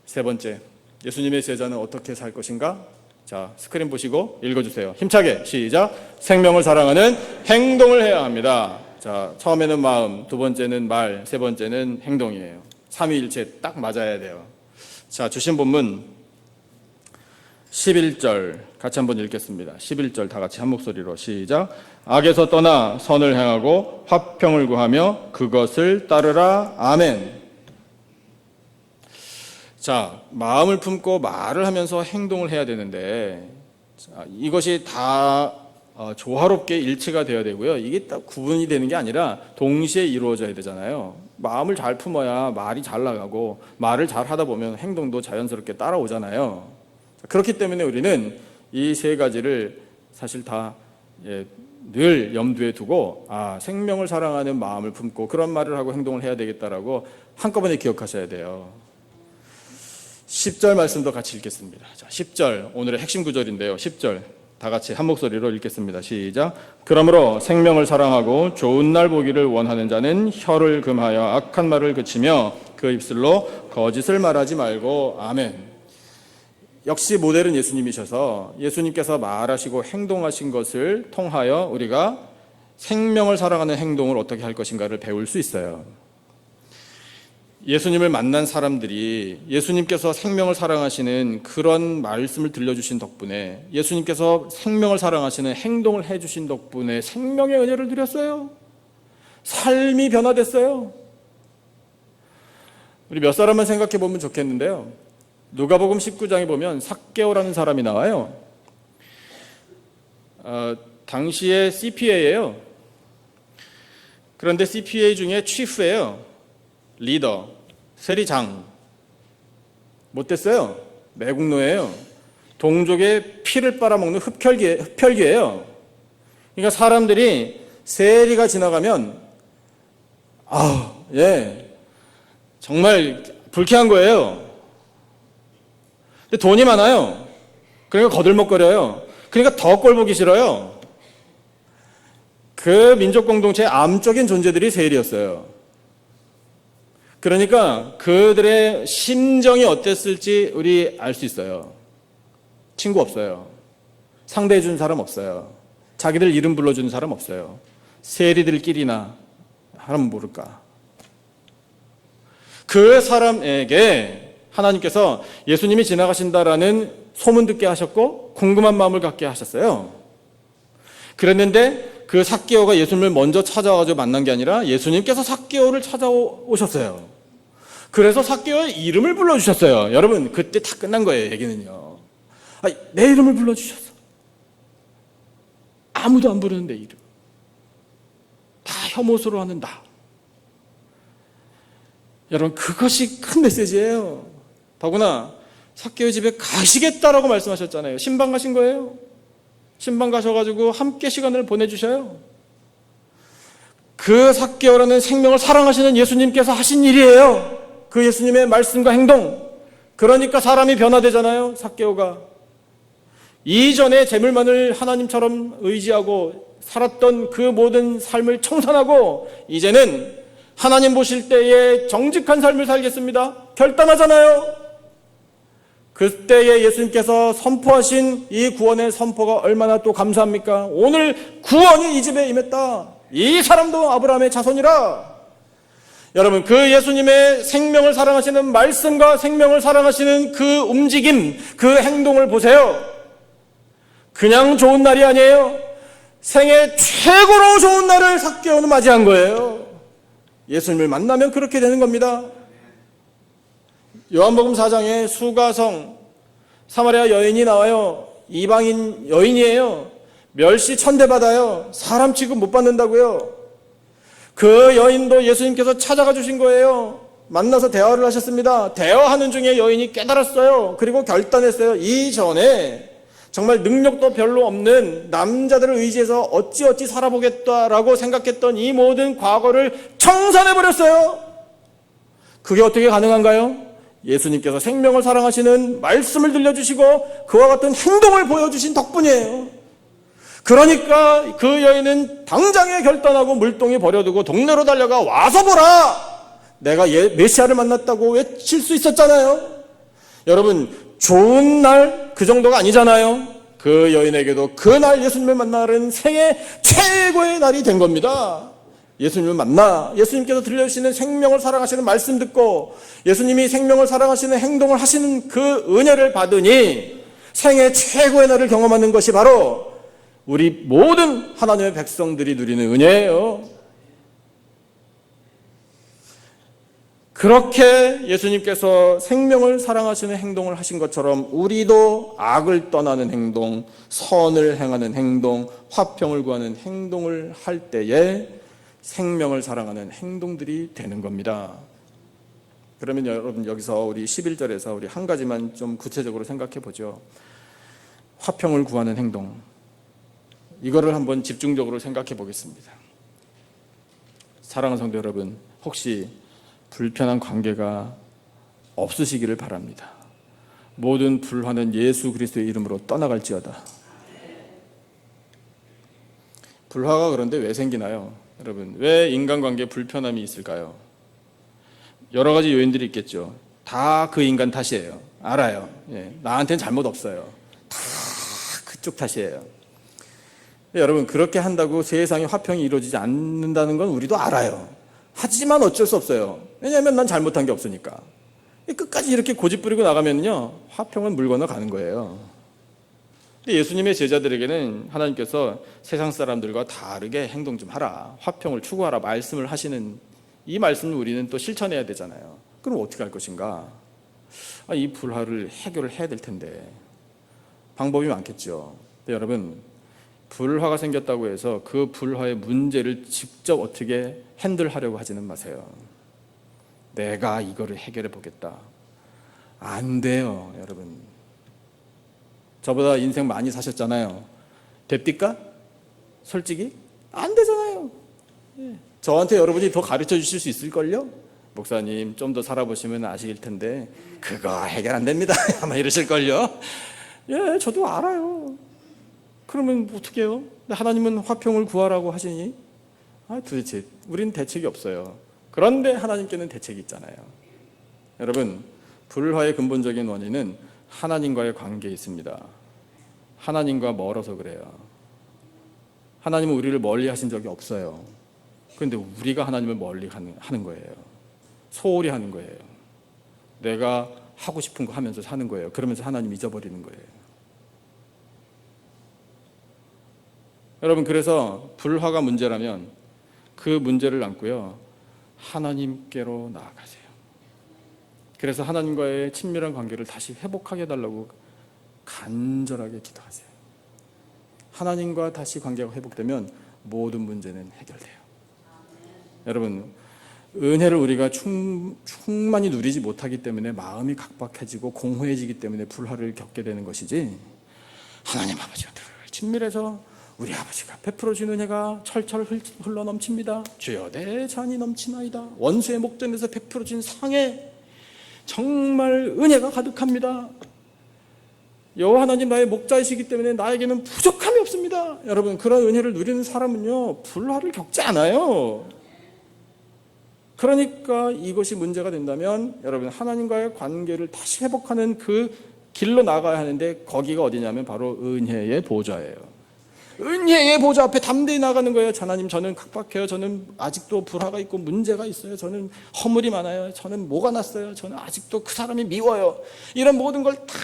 세 번째, 예수님의 제자는 어떻게 살 것인가? 자, 스크린 보시고 읽어주세요. 힘차게 시작. 생명을 사랑하는 행동을 해야 합니다. 자, 처음에는 마음, 두 번째는 말, 세 번째는 행동이에요. 삼위일체 딱 맞아야 돼요. 자, 주신 본문 11절 같이 한번 읽겠습니다. 11절 다 같이 한 목소리로 시작. 악에서 떠나 선을 행하고 화평을 구하며 그것을 따르라. 아멘. 자, 마음을 품고 말을 하면서 행동을 해야 되는데, 자, 이것이 다 조화롭게 일치가 되어야 되고요. 이게 딱 구분이 되는 게 아니라 동시에 이루어져야 되잖아요. 마음을 잘 품어야 말이 잘 나가고, 말을 잘 하다 보면 행동도 자연스럽게 따라오잖아요. 그렇기 때문에 우리는 이 세 가지를 사실 다 늘 염두에 두고, 생명을 사랑하는 마음을 품고 그런 말을 하고 행동을 해야 되겠다라고 한꺼번에 기억하셔야 돼요. 10절 말씀도 같이 읽겠습니다. 자, 10절 오늘의 핵심 구절인데요. 10절 다 같이 한 목소리로 읽겠습니다. 시작. 그러므로 생명을 사랑하고 좋은 날 보기를 원하는 자는 혀를 금하여 악한 말을 그치며 그 입술로 거짓을 말하지 말고. 아멘. 역시 모델은 예수님이셔서 예수님께서 말하시고 행동하신 것을 통하여 우리가 생명을 살아가는 행동을 어떻게 할 것인가를 배울 수 있어요. 예수님을 만난 사람들이 예수님께서 생명을 사랑하시는 그런 말씀을 들려주신 덕분에, 예수님께서 생명을 사랑하시는 행동을 해주신 덕분에 생명의 은혜를 누렸어요. 삶이 변화됐어요. 우리 몇 사람만 생각해 보면 좋겠는데요. 누가복음 19장에 보면 삭개오라는 사람이 나와요. 당시에 CPA예요. 그런데 CPA 중에 치프예요. 리더, 세리장. 못됐어요. 매국노예요. 동족의 피를 빨아먹는 흡혈귀예요. 그러니까 사람들이 세리가 지나가면 정말 불쾌한 거예요. 근데 돈이 많아요. 그러니까 거들먹거려요. 그러니까 더 꼴 보기 싫어요. 그 민족 공동체의 암적인 존재들이 세리였어요. 그러니까 그들의 심정이 어땠을지 우리 알 수 있어요. 친구 없어요. 상대해 준 사람 없어요. 자기들 이름 불러주는 사람 없어요. 세리들끼리나 하면 모를까. 그 사람에게 하나님께서 예수님이 지나가신다라는 소문 듣게 하셨고 궁금한 마음을 갖게 하셨어요. 그랬는데 그 삭개오가 예수님을 먼저 찾아와서 만난 게 아니라 예수님께서 삭개오를 찾아오셨어요. 그래서 삭개오의 이름을 불러주셨어요. 여러분, 그때 다 끝난 거예요. 얘기는요. 내 이름을 불러주셨어. 아무도 안 부르는 내 이름. 다 혐오스러워 하는 나. 여러분, 그것이 큰 메시지예요. 더구나 삭개오 집에 가시겠다라고 말씀하셨잖아요. 신방 가신 거예요. 신방 가셔가지고 함께 시간을 보내주셔요. 그 삭개오라는 생명을 사랑하시는 예수님께서 하신 일이에요. 그 예수님의 말씀과 행동. 그러니까 사람이 변화되잖아요. 삭개오가 이전에 재물만을 하나님처럼 의지하고 살았던 그 모든 삶을 청산하고 이제는 하나님 보실 때에 정직한 삶을 살겠습니다. 결단하잖아요. 그때에 예수님께서 선포하신 이 구원의 선포가 얼마나 또 감사합니까? 오늘 구원이 이 집에 임했다. 이 사람도 아브라함의 자손이라. 여러분, 그 예수님의 생명을 사랑하시는 말씀과 생명을 사랑하시는 그 움직임, 그 행동을 보세요. 그냥 좋은 날이 아니에요. 생애 최고로 좋은 날을 삭개오는 맞이한 거예요. 예수님을 만나면 그렇게 되는 겁니다. 요한복음 4장에 수가성 사마리아 여인이 나와요. 이방인 여인이에요. 멸시 천대받아요. 사람 취급 못 받는다고요. 그 여인도 예수님께서 찾아가 주신 거예요. 만나서 대화를 하셨습니다. 대화하는 중에 여인이 깨달았어요. 그리고 결단했어요. 이전에 정말 능력도 별로 없는 남자들을 의지해서 어찌어찌 살아보겠다라고 생각했던 이 모든 과거를 청산해버렸어요. 그게 어떻게 가능한가요? 예수님께서 생명을 사랑하시는 말씀을 들려주시고 그와 같은 행동을 보여주신 덕분이에요. 그러니까 그 여인은 당장에 결단하고 물동이 버려두고 동네로 달려가 와서 보라! 내가 메시아를 만났다고 외칠 수 있었잖아요. 여러분, 좋은 날 그 정도가 아니잖아요. 그 여인에게도 그날 예수님을 만나는 생애 최고의 날이 된 겁니다. 예수님을 만나 예수님께서 들려주시는 생명을 사랑하시는 말씀 듣고 예수님이 생명을 사랑하시는 행동을 하시는 그 은혜를 받으니 생애 최고의 날을 경험하는 것이 바로 우리 모든 하나님의 백성들이 누리는 은혜예요. 그렇게 예수님께서 생명을 사랑하시는 행동을 하신 것처럼 우리도 악을 떠나는 행동, 선을 행하는 행동, 화평을 구하는 행동을 할 때에 생명을 사랑하는 행동들이 되는 겁니다. 그러면 여러분 여기서 우리 11절에서 우리 한 가지만 좀 구체적으로 생각해 보죠. 화평을 구하는 행동. 이거를 한번 집중적으로 생각해 보겠습니다. 사랑하는 성도 여러분, 혹시 불편한 관계가 없으시기를 바랍니다. 모든 불화는 예수 그리스도의 이름으로 떠나갈지어다. 불화가 그런데 왜 생기나요? 여러분, 왜 인간관계에 불편함이 있을까요? 여러 가지 요인들이 있겠죠. 다 그 인간 탓이에요. 알아요. 나한테는 잘못 없어요. 다 그쪽 탓이에요. 여러분, 그렇게 한다고 세상에 화평이 이루어지지 않는다는 건 우리도 알아요. 하지만 어쩔 수 없어요. 왜냐하면 난 잘못한 게 없으니까. 끝까지 이렇게 고집 부리고 나가면요, 화평은 물 건너 가는 거예요. 근데 예수님의 제자들에게는 하나님께서 세상 사람들과 다르게 행동 좀 하라, 화평을 추구하라 말씀을 하시는 이 말씀을 우리는 또 실천해야 되잖아요. 그럼 어떻게 할 것인가? 이 불화를 해결을 해야 될 텐데 방법이 많겠죠. 근데 여러분, 불화가 생겼다고 해서 그 불화의 문제를 직접 어떻게 핸들하려고 하지는 마세요. 내가 이거를 해결해 보겠다. 안 돼요, 여러분. 저보다 인생 많이 사셨잖아요. 됩니까? 솔직히? 안 되잖아요. 저한테 여러분이 더 가르쳐 주실 수 있을걸요? 목사님, 좀 더 살아보시면 아실 텐데 그거 해결 안 됩니다. 아마 이러실걸요? 저도 알아요. 그러면 어떻게 해요? 하나님은 화평을 구하라고 하시니 도대체 우리는 대책이 없어요. 그런데 하나님께는 대책이 있잖아요. 여러분, 불화의 근본적인 원인은 하나님과의 관계에 있습니다. 하나님과 멀어서 그래요. 하나님은 우리를 멀리 하신 적이 없어요. 그런데 우리가 하나님을 멀리 하는 거예요. 소홀히 하는 거예요. 내가 하고 싶은 거 하면서 사는 거예요. 그러면서 하나님 잊어버리는 거예요. 여러분, 그래서 불화가 문제라면 그 문제를 안고요, 하나님께로 나아가세요. 그래서 하나님과의 친밀한 관계를 다시 회복하게 해달라고 간절하게 기도하세요. 하나님과 다시 관계가 회복되면 모든 문제는 해결돼요. 여러분, 은혜를 우리가 충만히 누리지 못하기 때문에 마음이 각박해지고 공허해지기 때문에 불화를 겪게 되는 것이지, 하나님 아버지가 늘 친밀해서 우리 아버지가 베풀어 주는 은혜가 철철 흘러 넘칩니다. 주여 내 잔이 넘치나이다. 원수의 목전에서 베풀어 준 상에 정말 은혜가 가득합니다. 여호와 하나님 나의 목자이시기 때문에 나에게는 부족함이 없습니다. 여러분, 그런 은혜를 누리는 사람은요, 불화를 겪지 않아요. 그러니까 이것이 문제가 된다면 여러분, 하나님과의 관계를 다시 회복하는 그 길로 나가야 하는데, 거기가 어디냐면 바로 은혜의 보좌예요. 은혜의 보좌 앞에 담대히 나가는 거예요. 하나님, 저는 각박해요. 저는 아직도 불화가 있고 문제가 있어요. 저는 허물이 많아요. 저는 뭐가 났어요. 저는 아직도 그 사람이 미워요. 이런 모든 걸 다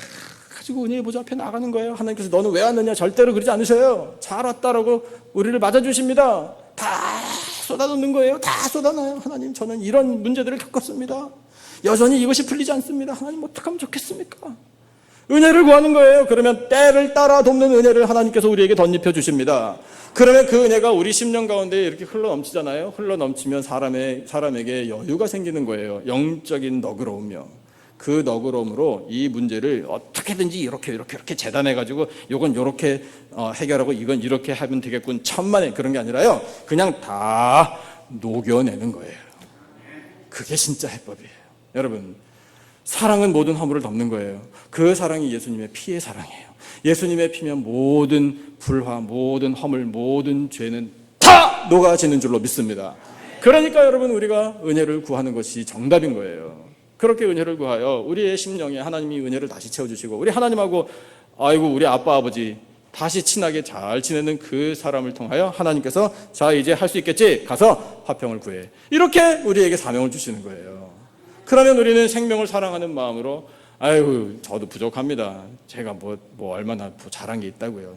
가지고 은혜의 보좌 앞에 나가는 거예요. 하나님께서 너는 왜 왔느냐? 절대로 그러지 않으셔요. 잘 왔다라고 우리를 맞아주십니다. 다 쏟아놓는 거예요. 다 쏟아놔요. 하나님, 저는 이런 문제들을 겪었습니다. 여전히 이것이 풀리지 않습니다. 하나님, 어떻게 하면 좋겠습니까? 은혜를 구하는 거예요. 그러면 때를 따라 돕는 은혜를 하나님께서 우리에게 덧입혀 주십니다. 그러면 그 은혜가 우리 심령 가운데 이렇게 흘러 넘치잖아요. 흘러 넘치면 사람에게 여유가 생기는 거예요. 영적인 너그러움이요. 그 너그러움으로 이 문제를 어떻게든지 이렇게 재단해가지고 이건 이렇게 해결하고 이건 이렇게 하면 되겠군. 천만에 그런 게 아니라요. 그냥 다 녹여내는 거예요. 그게 진짜 해법이에요. 여러분, 사랑은 모든 허물을 덮는 거예요. 그 사랑이 예수님의 피의 사랑이에요. 예수님의 피면 모든 불화, 모든 허물, 모든 죄는 다 녹아지는 줄로 믿습니다. 그러니까 여러분, 우리가 은혜를 구하는 것이 정답인 거예요. 그렇게 은혜를 구하여 우리의 심령에 하나님이 은혜를 다시 채워주시고, 우리 하나님하고 우리 아빠 아버지 다시 친하게 잘 지내는 그 사람을 통하여 하나님께서 자, 이제 할 수 있겠지? 가서 화평을 구해. 이렇게 우리에게 사명을 주시는 거예요. 그러면 우리는 생명을 사랑하는 마음으로 저도 부족합니다. 제가 뭐 얼마나 잘한 게 있다고요.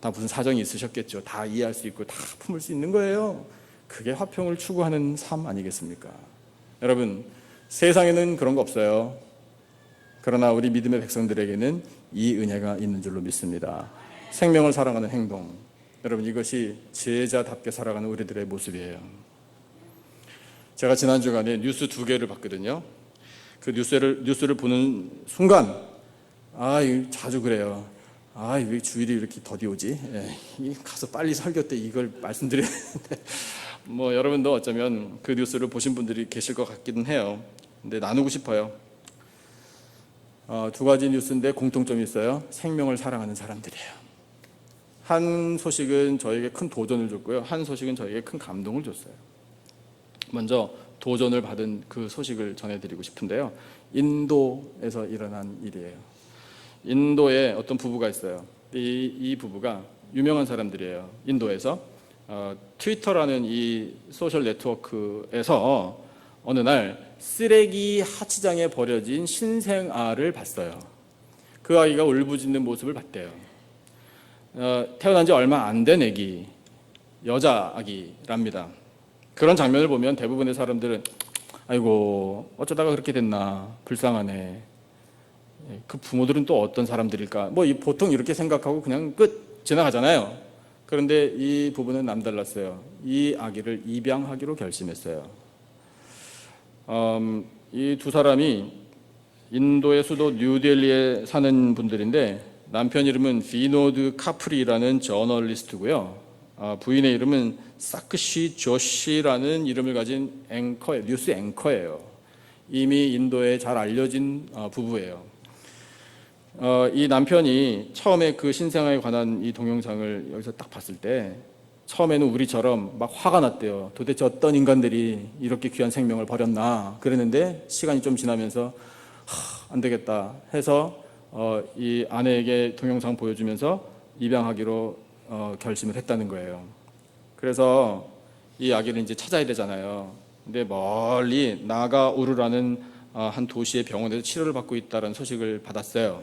다 무슨 사정이 있으셨겠죠. 다 이해할 수 있고 다 품을 수 있는 거예요. 그게 화평을 추구하는 삶 아니겠습니까? 여러분, 세상에는 그런 거 없어요. 그러나 우리 믿음의 백성들에게는 이 은혜가 있는 줄로 믿습니다. 생명을 사랑하는 행동. 여러분, 이것이 제자답게 살아가는 우리들의 모습이에요. 제가 지난 주간에 뉴스 2개를 봤거든요. 그 뉴스를 보는 순간, 자주 그래요. 왜 주일이 이렇게 더디 오지? 가서 빨리 설교 때 이걸 말씀드려야 되는데, 여러분도 어쩌면 그 뉴스를 보신 분들이 계실 것 같기는 해요. 근데 나누고 싶어요. 2가지 뉴스인데 공통점이 있어요. 생명을 사랑하는 사람들이에요. 한 소식은 저에게 큰 도전을 줬고요. 한 소식은 저에게 큰 감동을 줬어요. 먼저 도전을 받은 그 소식을 전해드리고 싶은데요. 인도에서 일어난 일이에요. 인도에 어떤 부부가 있어요. 이 부부가 유명한 사람들이에요. 인도에서 트위터라는 이 소셜 네트워크에서 어느 날 쓰레기 하치장에 버려진 신생아를 봤어요. 그 아이가 울부짖는 모습을 봤대요. 태어난 지 얼마 안 된 아기, 여자 아기랍니다. 그런 장면을 보면 대부분의 사람들은 어쩌다가 그렇게 됐나, 불쌍하네. 그 부모들은 또 어떤 사람들일까, 보통 이렇게 생각하고 그냥 끝 지나가잖아요. 그런데 이 부부는 남달랐어요. 이 아기를 입양하기로 결심했어요. 이 두 사람이 인도의 수도 뉴델리에 사는 분들인데, 남편 이름은 비노드 카프리라는 저널리스트고요. 부인의 이름은 사크시 조시라는 이름을 가진 뉴스 앵커예요. 이미 인도에 잘 알려진 부부예요. 이 남편이 처음에 그 신생아에 관한 이 동영상을 여기서 딱 봤을 때 처음에는 우리처럼 막 화가 났대요. 도대체 어떤 인간들이 이렇게 귀한 생명을 버렸나 그랬는데, 시간이 좀 지나면서 안 되겠다 해서 이 아내에게 동영상 보여주면서 입양하기로 결심을 했다는 거예요. 그래서 이 아기를 이제 찾아야 되잖아요. 근데 멀리 나가우르라는 한 도시의 병원에서 치료를 받고 있다는 소식을 받았어요.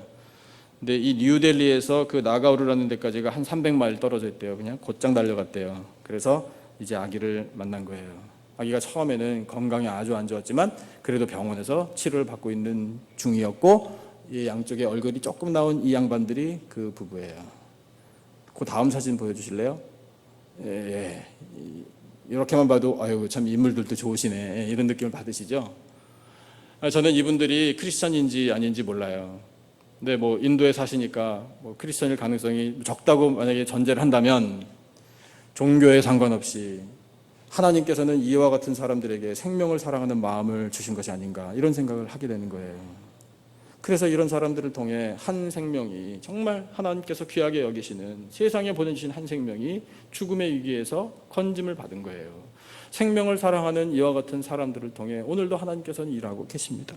근데 이 뉴델리에서 그 나가우르라는 데까지가 한 300마일 떨어져 있대요. 그냥 곧장 달려갔대요. 그래서 이제 아기를 만난 거예요. 아기가 처음에는 건강이 아주 안 좋았지만 그래도 병원에서 치료를 받고 있는 중이었고, 이 양쪽에 얼굴이 조금 나온 이 양반들이 그 부부예요. 그 다음 사진 보여주실래요? 예. 이렇게만 봐도 참 인물들도 좋으시네, 이런 느낌을 받으시죠? 저는 이분들이 크리스찬인지 아닌지 몰라요. 근데 인도에 사시니까 크리스찬일 가능성이 적다고 만약에 전제를 한다면, 종교에 상관없이 하나님께서는 이와 같은 사람들에게 생명을 사랑하는 마음을 주신 것이 아닌가, 이런 생각을 하게 되는 거예요. 그래서 이런 사람들을 통해 한 생명이, 정말 하나님께서 귀하게 여기시는 세상에 보내주신 한 생명이 죽음의 위기에서 건짐을 받은 거예요. 생명을 사랑하는 이와 같은 사람들을 통해 오늘도 하나님께서는 일하고 계십니다.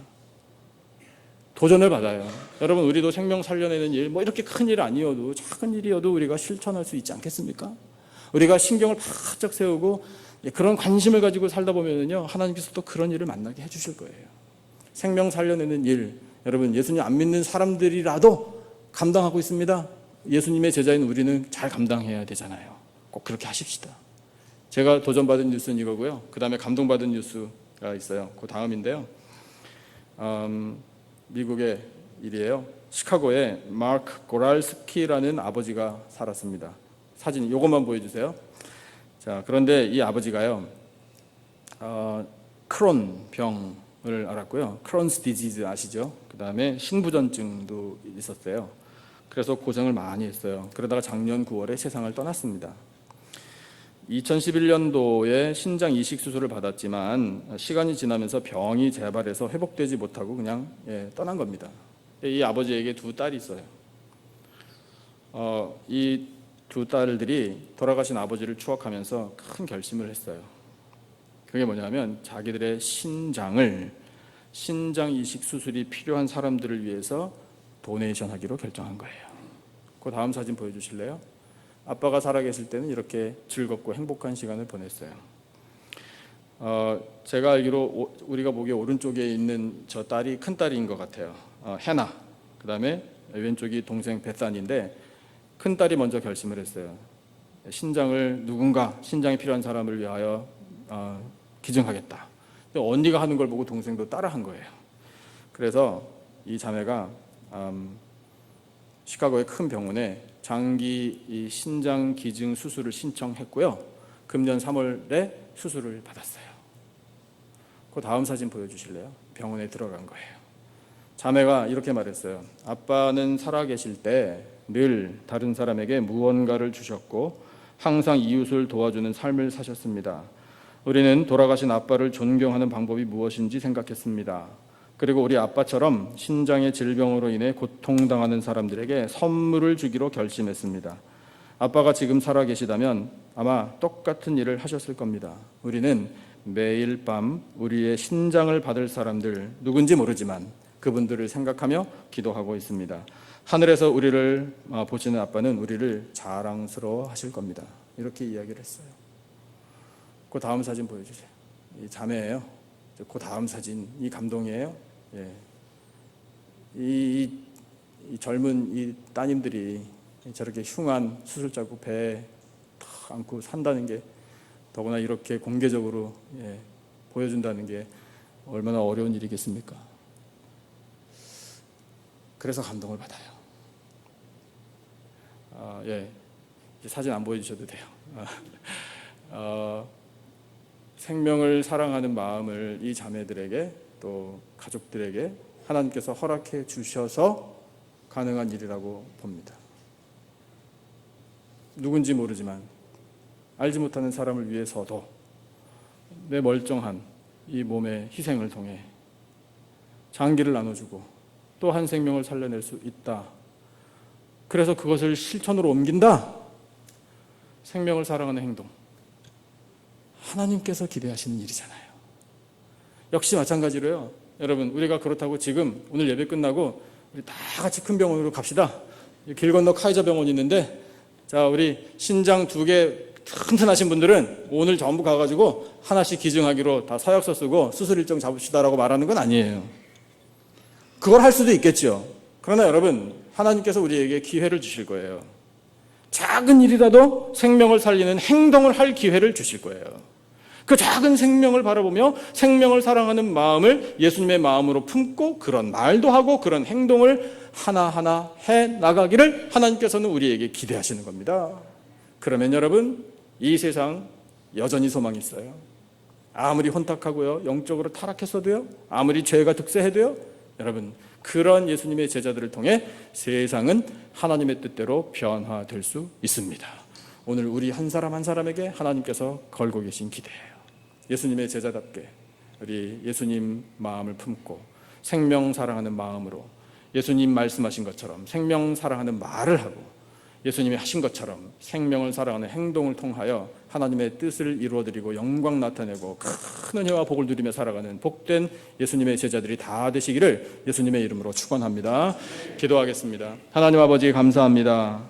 도전을 받아요. 여러분, 우리도 생명 살려내는 일, 이렇게 큰 일 아니어도 작은 일이어도 우리가 실천할 수 있지 않겠습니까? 우리가 신경을 바짝 세우고 그런 관심을 가지고 살다 보면요, 하나님께서 또 그런 일을 만나게 해주실 거예요. 생명 살려내는 일, 여러분, 예수님 안 믿는 사람들이라도 감당하고 있습니다. 예수님의 제자인 우리는 잘 감당해야 되잖아요. 꼭 그렇게 하십시다. 제가 도전받은 뉴스는 이거고요. 그 다음에 감동받은 뉴스가 있어요. 그 다음인데요. 미국의 일이에요. 시카고에 마크 고랄스키라는 아버지가 살았습니다. 사진 이것만 보여주세요. 자, 그런데 이 아버지가요, 크론 병을 앓았고요. 크론스 디지즈 아시죠? 그 다음에 신부전증도 있었어요. 그래서 고생을 많이 했어요. 그러다가 작년 9월에 세상을 떠났습니다. 2011년도에 신장 이식 수술을 받았지만 시간이 지나면서 병이 재발해서 회복되지 못하고 그냥 떠난 겁니다. 이 아버지에게 두 딸이 있어요. 이 두 딸들이 돌아가신 아버지를 추억하면서 큰 결심을 했어요. 그게 뭐냐면 자기들의 신장 이식 수술이 필요한 사람들을 위해서 도네이션하기로 결정한 거예요. 그 다음 사진 보여주실래요? 아빠가 살아계실 때는 이렇게 즐겁고 행복한 시간을 보냈어요. 제가 알기로 우리가 보기에 오른쪽에 있는 저 딸이 큰 딸인 것 같아요. 해나. 그 다음에 왼쪽이 동생 베산인데 큰 딸이 먼저 결심을 했어요. 신장을 신장이 필요한 사람을 위하여 기증하겠다. 근데 언니가 하는 걸 보고 동생도 따라한 거예요. 그래서 이 자매가 시카고의 큰 병원에 장기 이 신장 기증 수술을 신청했고요. 금년 3월에 수술을 받았어요. 그 다음 사진 보여주실래요? 병원에 들어간 거예요. 자매가 이렇게 말했어요. 아빠는 살아계실 때 늘 다른 사람에게 무언가를 주셨고 항상 이웃을 도와주는 삶을 사셨습니다. 우리는 돌아가신 아빠를 존경하는 방법이 무엇인지 생각했습니다. 그리고 우리 아빠처럼 신장의 질병으로 인해 고통당하는 사람들에게 선물을 주기로 결심했습니다. 아빠가 지금 살아계시다면 아마 똑같은 일을 하셨을 겁니다. 우리는 매일 밤 우리의 신장을 받을 사람들, 누군지 모르지만 그분들을 생각하며 기도하고 있습니다. 하늘에서 우리를 보시는 아빠는 우리를 자랑스러워 하실 겁니다. 이렇게 이야기를 했어요. 그 다음 사진 보여주세요. 이 자매예요. 그 다음 사진, 이 감동이에요. 이 젊은 이 따님들이 저렇게 흉한 수술자국 배에 탁 안고 산다는 게, 더구나 이렇게 공개적으로 보여준다는 게 얼마나 어려운 일이겠습니까? 그래서 감동을 받아요. 사진 안 보여주셔도 돼요. 생명을 사랑하는 마음을 이 자매들에게 또 가족들에게 하나님께서 허락해 주셔서 가능한 일이라고 봅니다. 누군지 모르지만 알지 못하는 사람을 위해서도 내 멀쩡한 이 몸의 희생을 통해 장기를 나눠주고 또 한 생명을 살려낼 수 있다. 그래서 그것을 실천으로 옮긴다. 생명을 사랑하는 행동. 하나님께서 기대하시는 일이잖아요. 역시 마찬가지로요. 여러분, 우리가 그렇다고 지금 오늘 예배 끝나고 우리 다 같이 큰 병원으로 갑시다. 길 건너 카이저 병원이 있는데, 자, 우리 신장 2개 튼튼하신 분들은 오늘 전부 가가지고 하나씩 기증하기로 다 서약서 쓰고 수술 일정 잡읍시다라고 말하는 건 아니에요. 그걸 할 수도 있겠죠. 그러나 여러분, 하나님께서 우리에게 기회를 주실 거예요. 작은 일이라도 생명을 살리는 행동을 할 기회를 주실 거예요. 그 작은 생명을 바라보며 생명을 사랑하는 마음을 예수님의 마음으로 품고 그런 말도 하고 그런 행동을 하나하나 해 나가기를 하나님께서는 우리에게 기대하시는 겁니다. 그러면 여러분, 이 세상 여전히 소망이 있어요. 아무리 혼탁하고요, 영적으로 타락했어도요, 아무리 죄가 득세해도요, 여러분, 그런 예수님의 제자들을 통해 세상은 하나님의 뜻대로 변화될 수 있습니다. 오늘 우리 한 사람 한 사람에게 하나님께서 걸고 계신 기대예요. 예수님의 제자답게 우리 예수님 마음을 품고 생명 사랑하는 마음으로 예수님 말씀하신 것처럼 생명 사랑하는 말을 하고 예수님이 하신 것처럼 생명을 사랑하는 행동을 통하여 하나님의 뜻을 이루어드리고 영광 나타내고 큰 은혜와 복을 누리며 살아가는 복된 예수님의 제자들이 다 되시기를 예수님의 이름으로 축원합니다. 기도하겠습니다. 하나님 아버지, 감사합니다.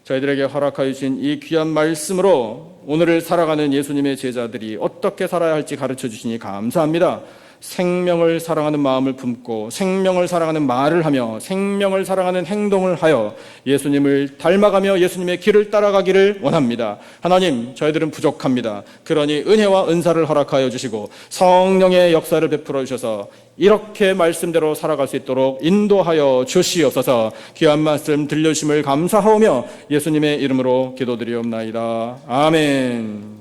저희들에게 허락하여 주신 이 귀한 말씀으로 오늘을 살아가는 예수님의 제자들이 어떻게 살아야 할지 가르쳐 주시니 감사합니다. 생명을 사랑하는 마음을 품고 생명을 사랑하는 말을 하며 생명을 사랑하는 행동을 하여 예수님을 닮아가며 예수님의 길을 따라가기를 원합니다. 하나님, 저희들은 부족합니다. 그러니 은혜와 은사를 허락하여 주시고 성령의 역사를 베풀어 주셔서 이렇게 말씀대로 살아갈 수 있도록 인도하여 주시옵소서. 귀한 말씀 들려주심을 감사하오며 예수님의 이름으로 기도드리옵나이다. 아멘.